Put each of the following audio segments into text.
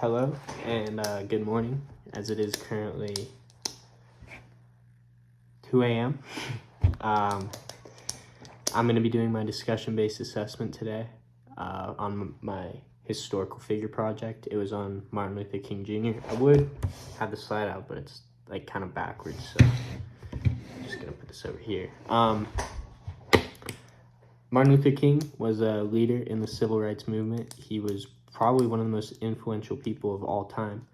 Hello and good morning, as it is currently 2 a.m. I'm going to be doing my discussion-based assessment today on my historical figure project. It was on Martin Luther King Jr. I would have the slide out, but it's like kind of backwards, so I'm just going to put this over here. Martin Luther King was a leader in the civil rights movement. He was probably one of the most influential people of all time.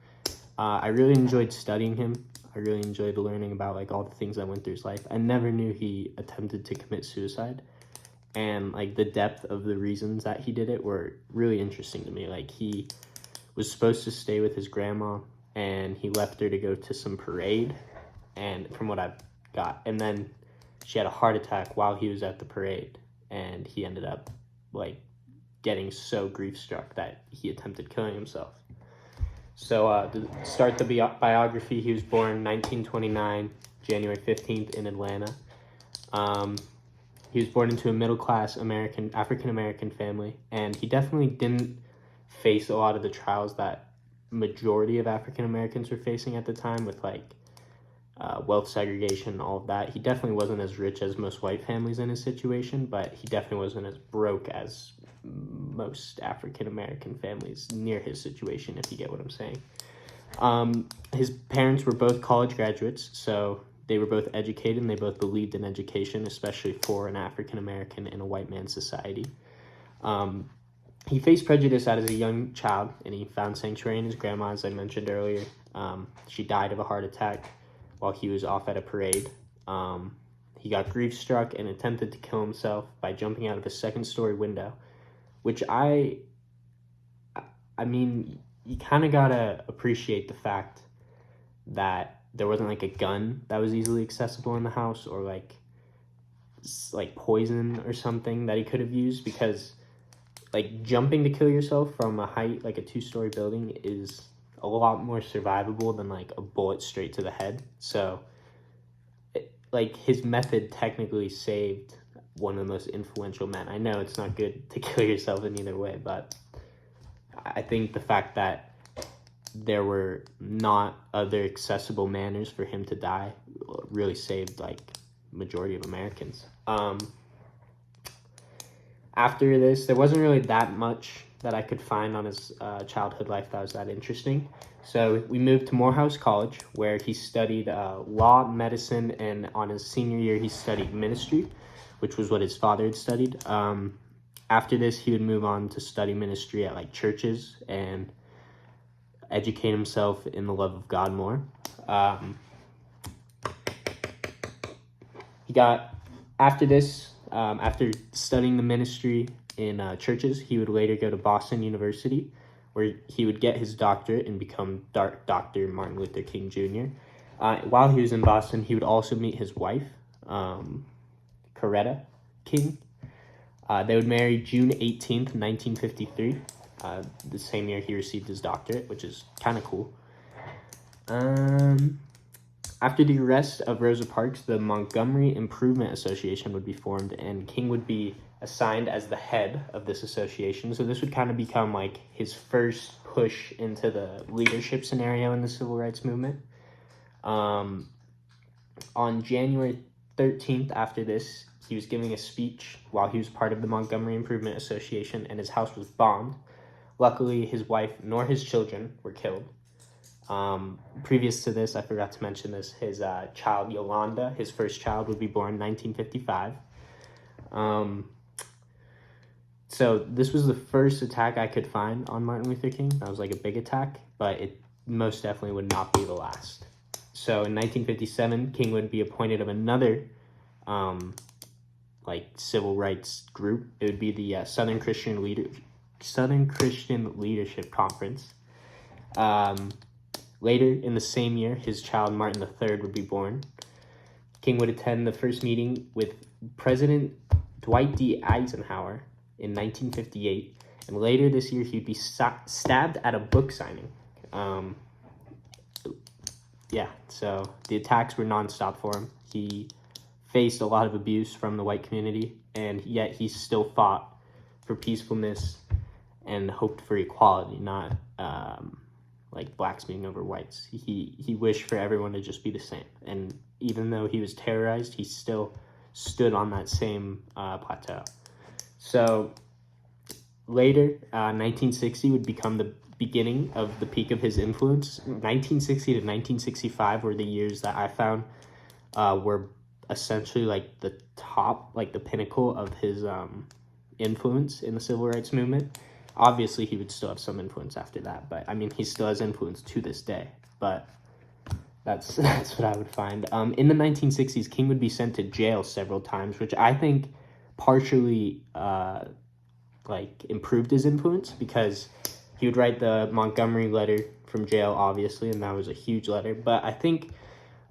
I really enjoyed studying him. I really enjoyed learning about like all the things that went through his life. I never knew he attempted to commit suicide, and like the depth of the reasons that he did it were really interesting to me. Like, he was supposed to stay with his grandma and he left her to go to some parade, and from what I got, and then she had a heart attack while he was at the parade, and he ended up like getting so grief struck that he attempted killing himself. So to start the biography, he was born 1929, January 15th in Atlanta. He was born into a middle-class African-American family, and he definitely didn't face a lot of the trials that majority of African-Americans were facing at the time, with like wealth segregation and all of that. He definitely wasn't as rich as most white families in his situation, but he definitely wasn't as broke as most African-American families near his situation, if you get what I'm saying. His parents were both college graduates, so they were both educated and they both believed in education, especially for an African-American in a white man's society. He faced prejudice as a young child, and he found sanctuary in his grandma, as I mentioned earlier. She died of a heart attack while he was off at a parade. He got grief struck and attempted to kill himself by jumping out of a second-story window, which I mean, you kind of gotta appreciate the fact that there wasn't like a gun that was easily accessible in the house, or like poison or something that he could have used, because like jumping to kill yourself from a height like a 2-story building is a lot more survivable than like a bullet straight to the head. So like his method technically saved one of the most influential men. I know it's not good to kill yourself in either way, but I think the fact that there were not other accessible manners for him to die really saved like majority of Americans. After this, there wasn't really that much that I could find on his childhood life that was that interesting. So we moved to Morehouse College, where he studied law, medicine, and on his senior year, he studied ministry, which was what his father had studied. After this, he would move on to study ministry at like churches and educate himself in the love of God more. After this, after studying the ministry in churches, he would later go to Boston University, where he would get his doctorate and become Dr. Martin Luther King Jr. While he was in Boston, he would also meet his wife, Coretta King. They would marry June 18th, 1953, the same year he received his doctorate, which is kind of cool. After the arrest of Rosa Parks, the Montgomery Improvement Association would be formed, and King would be assigned as the head of this association. So this would kind of become like his first push into the leadership scenario in the civil rights movement. On January 13th, after this, he was giving a speech while he was part of the Montgomery Improvement Association, and his house was bombed. Luckily, his wife nor his children were killed. Previous to this, I forgot to mention this, his child Yolanda, his first child, would be born in 1955. So this was the first attack I could find on Martin Luther King. That was like a big attack, but it most definitely would not be the last. So in 1957, King would be appointed of another civil rights group. It would be the Southern Christian Leadership Conference. Later in the same year, his child Martin III would be born. King would attend the first meeting with President Dwight D. Eisenhower in 1958, and later this year he'd be stabbed at a book signing. So the attacks were nonstop for him. He faced a lot of abuse from the white community, and yet he still fought for peacefulness and hoped for equality, not like blacks being over whites. He wished for everyone to just be the same. And even though he was terrorized, he still stood on that same plateau. So later, 1960 would become the beginning of the peak of his influence. 1960 to 1965 were the years that I found were essentially like the top, like the pinnacle of his influence in the civil rights movement. Obviously, he would still have some influence after that, but I mean, he still has influence to this day. But that's what I would find. In the 1960s, King would be sent to jail several times, which I think partially like improved his influence, because he would write the Montgomery letter from jail, obviously, and that was a huge letter. But I think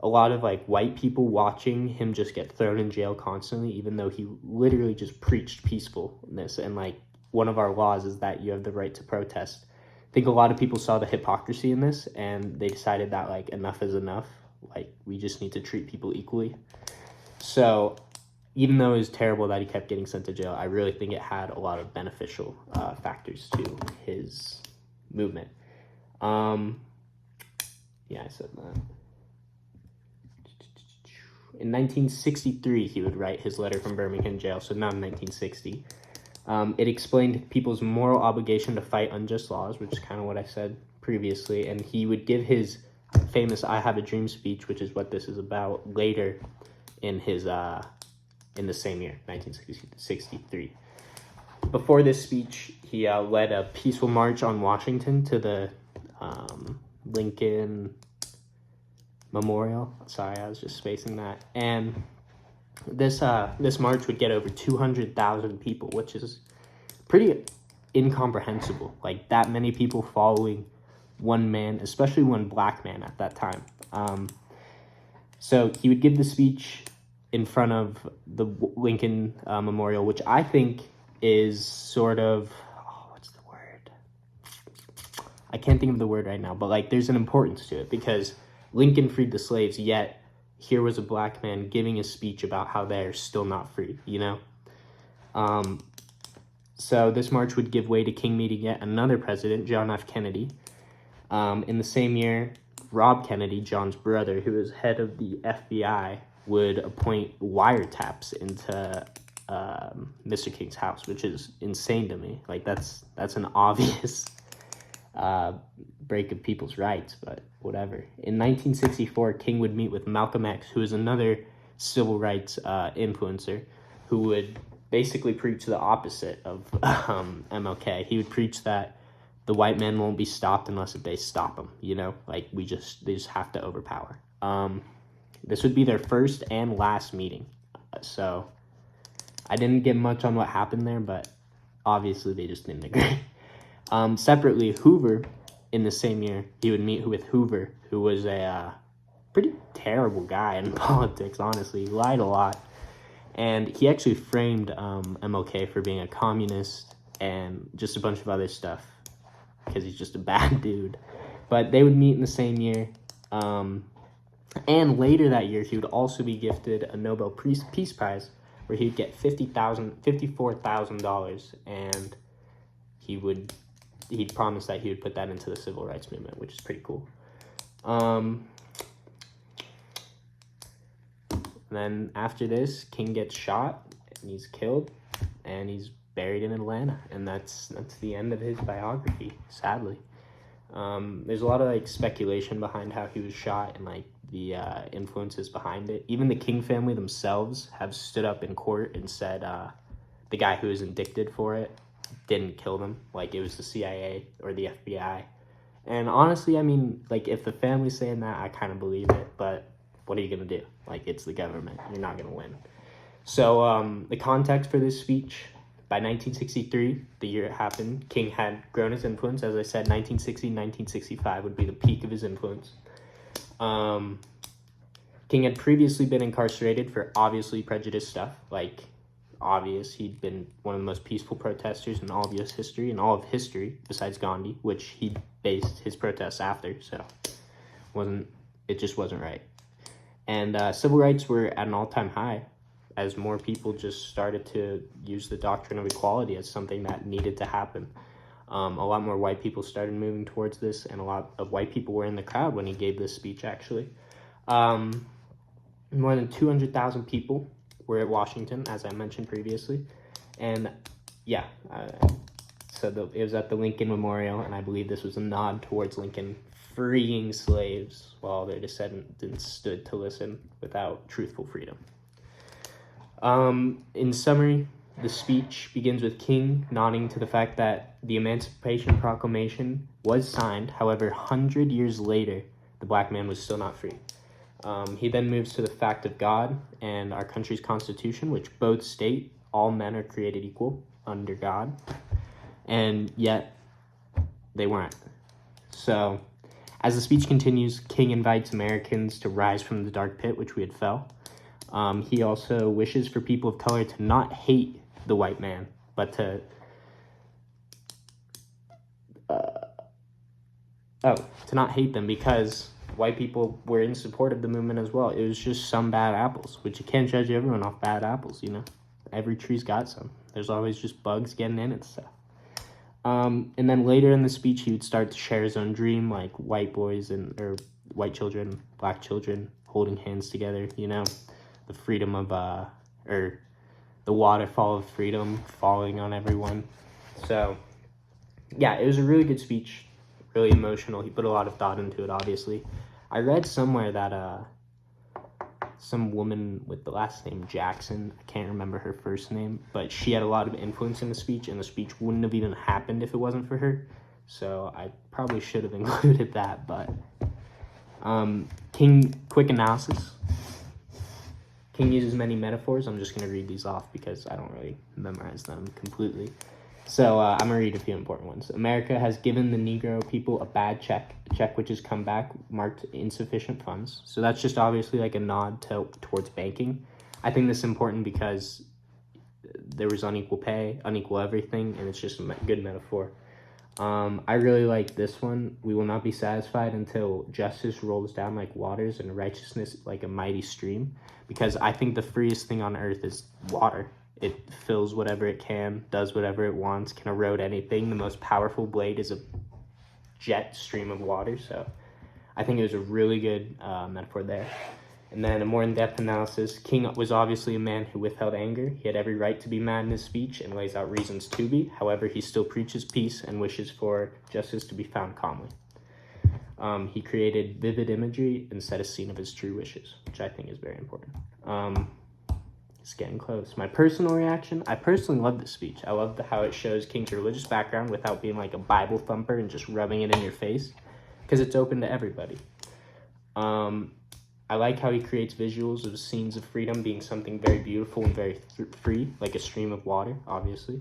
a lot of like white people watching him just get thrown in jail constantly, even though he literally just preached peacefulness, and like one of our laws is that you have the right to protest. I think a lot of people saw the hypocrisy in this, and they decided that like enough is enough. Like, we just need to treat people equally. So even though it was terrible that he kept getting sent to jail, I really think it had a lot of beneficial factors to his movement. Yeah, I said that. In 1963, he would write his letter from Birmingham jail, so not in 1960. It explained people's moral obligation to fight unjust laws, which is kind of what I said previously, and he would give his famous "I Have a Dream" speech, which is what this is about, later in his in the same year, 1963. Before this speech, he led a peaceful march on Washington to the Lincoln Memorial. Sorry, I was just spacing that. And this march would get over 200,000 people, which is pretty incomprehensible. Like, that many people following one man, especially one black man at that time. So he would give the speech in front of the Lincoln Memorial, which I think is sort of, what's the word? I can't think of the word right now, but like, there's an importance to it, because Lincoln freed the slaves, yet here was a black man giving a speech about how they're still not free, you know? So this march would give way to King meeting yet another president, John F. Kennedy. In the same year, Rob Kennedy, John's brother, who was head of the FBI, would appoint wiretaps into Mr. King's house, which is insane to me. Like, that's an obvious break of people's rights, but whatever. In 1964, King would meet with Malcolm X, who is another civil rights influencer, who would basically preach the opposite of MLK. He would preach that the white man won't be stopped unless they stop him, you know? Like, they just have to overpower. This would be their first and last meeting. So I didn't get much on what happened there, but obviously they just didn't agree. Separately, Hoover, in the same year, he would meet with Hoover, who was a pretty terrible guy in politics, honestly. He lied a lot. And he actually framed MLK for being a communist and just a bunch of other stuff, because he's just a bad dude. But they would meet in the same year. And later that year, he would also be gifted a Nobel Peace Prize, where he'd get $54,000, and he'd promised that he would put that into the civil rights movement, which is pretty cool. Then after this, King gets shot, and he's killed, and he's buried in Atlanta, and that's the end of his biography, sadly. There's a lot of like speculation behind how he was shot and like the influences behind it. Even the King family themselves have stood up in court and said the guy who was indicted for it didn't kill them, like it was the CIA or the FBI. And honestly, I mean, like, if the family's saying that, I kind of believe it, but what are you gonna do? Like, it's the government, you're not gonna win. So the context for this speech: by 1963, the year it happened, King had grown his influence. As I said, 1960, 1965 would be the peak of his influence. King had previously been incarcerated for obviously prejudiced stuff, like obvious. He'd been one of the most peaceful protesters in all of U.S. history, and all of history besides Gandhi, which he based his protests after, so it just wasn't right. And civil rights were at an all-time high, as more people just started to use the doctrine of equality as something that needed to happen. A lot more white people started moving towards this, and a lot of white people were in the crowd when he gave this speech, actually. More than 200,000 people were at Washington, as I mentioned previously. And yeah, so it was at the Lincoln Memorial, and I believe this was a nod towards Lincoln freeing slaves while their descendants stood to listen without truthful freedom. In summary, the speech begins with King nodding to the fact that the Emancipation Proclamation was signed. However, 100 years later, the black man was still not free. He then moves to the fact of God and our country's constitution, which both state all men are created equal under God, and yet they weren't. So, as the speech continues, King invites Americans to rise from the dark pit which we had fell. He also wishes for people of color to not hate the white man, but to not hate them, because white people were in support of the movement as well. It was just some bad apples, which you can't judge everyone off bad apples, you know? Every tree's got some. There's always just bugs getting in and stuff. And then later in the speech, he would start to share his own dream, like white boys or white children, black children holding hands together, you know, the freedom of, or the waterfall of freedom falling on everyone. So, yeah, it was a really good speech, really emotional. He put a lot of thought into it, obviously. I read somewhere that some woman with the last name Jackson, I can't remember her first name, but she had a lot of influence in the speech, and the speech wouldn't have even happened if it wasn't for her. So I probably should have included that, but King, quick analysis. King uses many metaphors. I'm just going to read these off because I don't really memorize them completely. So I'm going to read a few important ones. America has given the Negro people a bad check which has come back marked insufficient funds. So that's just obviously like a nod towards banking. I think this is important because there was unequal pay, unequal everything, and it's just a good metaphor. I really like this one. We will not be satisfied until justice rolls down like waters and righteousness like a mighty stream, because I think the freest thing on earth is water. It fills whatever it can, does whatever it wants, can erode anything. The most powerful blade is a jet stream of water. So I think it was a really good metaphor there. And then a more in-depth analysis. King was obviously a man who withheld anger. He had every right to be mad in his speech and lays out reasons to be. However, he still preaches peace and wishes for justice to be found calmly. He created vivid imagery and set a scene of his true wishes, which I think is very important. It's getting close. My personal reaction, I personally love this speech. I love how it shows King's religious background without being like a Bible thumper and just rubbing it in your face, because it's open to everybody. I like how he creates visuals of scenes of freedom being something very beautiful and very free, like a stream of water, obviously,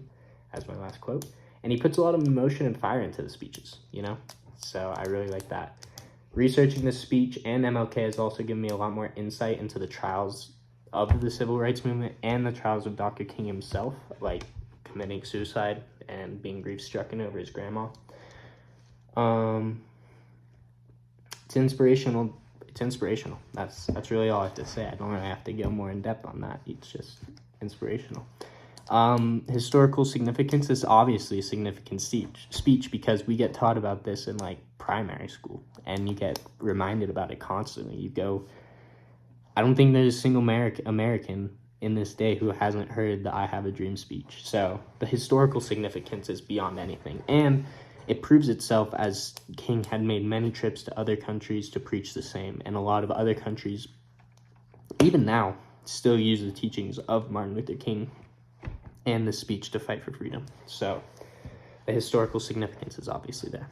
as my last quote. And he puts a lot of emotion and fire into the speeches, you know? So I really like that. Researching this speech and MLK has also given me a lot more insight into the trials of the civil rights movement and the trials of Dr. King himself, like committing suicide and being grief-stricken over his grandma. It's inspirational. That's really all I have to say. I don't really have to go more in depth on that. It's just inspirational. Historical significance is obviously a significant speech because we get taught about this in like primary school, and you get reminded about it constantly. I don't think there's a single American in this day who hasn't heard the I Have a Dream speech. So the historical significance is beyond anything. And it proves itself as King had made many trips to other countries to preach the same. And a lot of other countries, even now, still use the teachings of Martin Luther King and the speech to fight for freedom. So the historical significance is obviously there.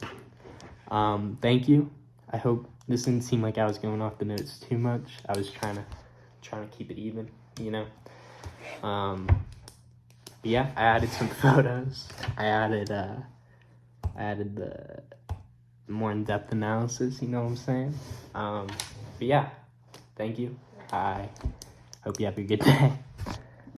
Thank you. I hope this didn't seem like I was going off the notes too much. I was trying to keep it even, you know. But yeah, I added some photos. I added the more in-depth analysis, you know what I'm saying? But yeah, thank you. I hope you have a good day.